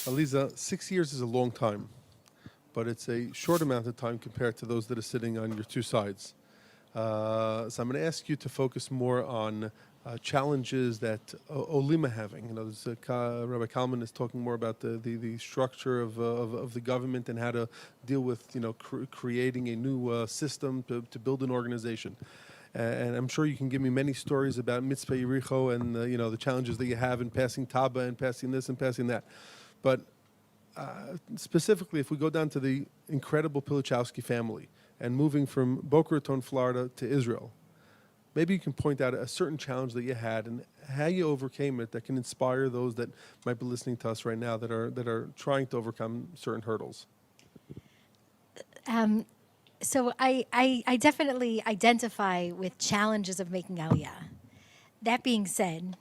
Aliza, 6 years is a long time, but it's a short amount of time compared to those that are sitting on your two sides. So I'm going to ask you to focus more on challenges that Olim are having. You know, Rabbi Kalman is talking more about the structure of the government and how to deal with, creating a new system to build an organization. And I'm sure you can give me many stories about Mitzpe Yericho and the challenges that you have in passing Taba and passing this and passing that. But specifically, if we go down to the incredible Pilichowski family and moving from Boca Raton, Florida to Israel, maybe you can point out a certain challenge that you had and how you overcame it that can inspire those that might be listening to us right now that are trying to overcome certain hurdles. So I definitely identify with challenges of making Aliyah. That being said,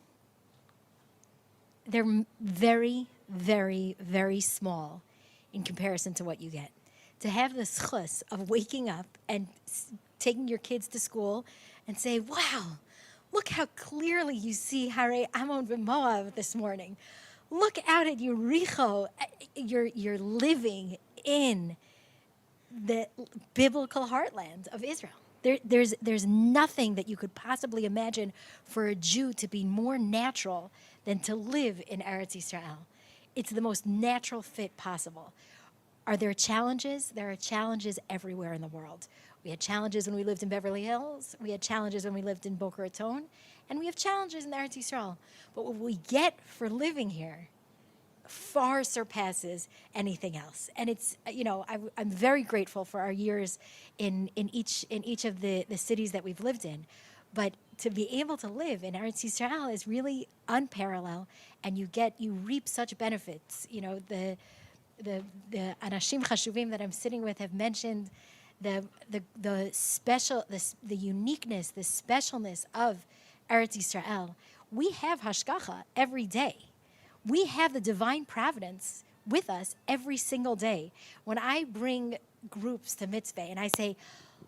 they're very, very, very small in comparison to what you get. To have the schus of waking up and taking your kids to school and say, wow, look how clearly you see Hare Amon v'Moav this morning. Look out at Yericho. You're living in the biblical heartland of Israel. There's nothing that you could possibly imagine for a Jew to be more natural than to live in Eretz Yisrael. It's the most natural fit possible. Are there challenges? There are challenges everywhere in the world. We had challenges when we lived in Beverly Hills. We had challenges when we lived in Boca Raton. And we have challenges in Eretz Yisrael. But what we get for living here far surpasses anything else. And it's, I'm very grateful for our years in each of the cities that we've lived in. But to be able to live in Eretz Yisrael is really unparalleled, and you reap such benefits. The Anashim Chashuvim that I'm sitting with have mentioned the uniqueness, the specialness of Eretz Yisrael. We have hashgacha every day. We have the divine providence with us every single day. When I bring groups to Mitzpe and I say,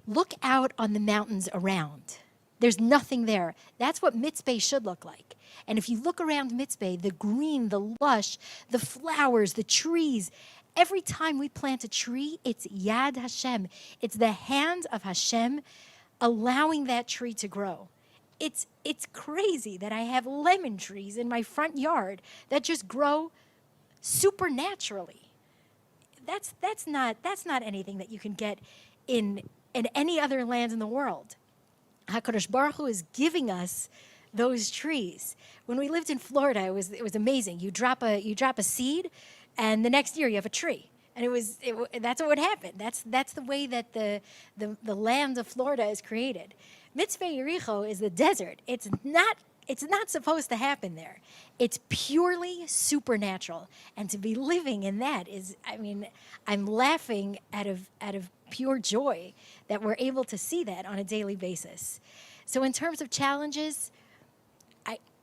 look out on the mountains around, there's nothing there. That's what Mitzpe should look like. And if you look around Mitzpe, the green, the lush, the flowers, the trees, every time we plant a tree, it's Yad Hashem. It's the hand of Hashem allowing that tree to grow. It's crazy that I have lemon trees in my front yard that just grow supernaturally. That's not anything that you can get in any other land in the world. HaKadosh Baruch Hu is giving us those trees. When we lived in Florida, it was amazing. You drop a seed, and the next year you have a tree. And that's what would happen. That's the way that the land of Florida is created. Mitzpe Yericho is the desert. It's not supposed to happen there. It's purely supernatural. And to be living in that is, I'm laughing out of pure joy that we're able to see that on a daily basis. So in terms of challenges,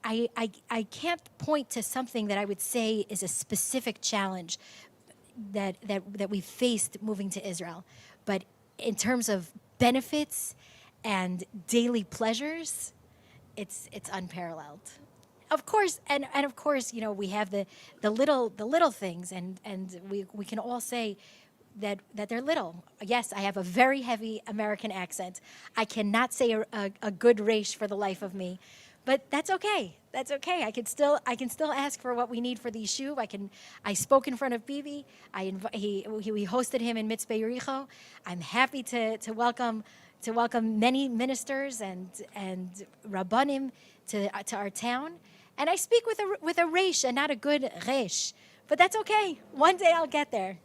I can't point to something that I would say is a specific challenge that we faced moving to Israel. But in terms of benefits and daily pleasures, it's unparalleled. Of course, and of course, we have the little things, and we can all say that they're little. Yes, I have a very heavy American accent. I cannot say a good resh for the life of me. But that's okay. That's okay. I can still ask for what we need for the yishuv. I spoke in front of Bibi. We hosted him in Mitzpe Yericho. I'm happy to welcome many ministers and rabbanim to our town. And I speak with a resh and not a good resh. But that's okay. One day I'll get there.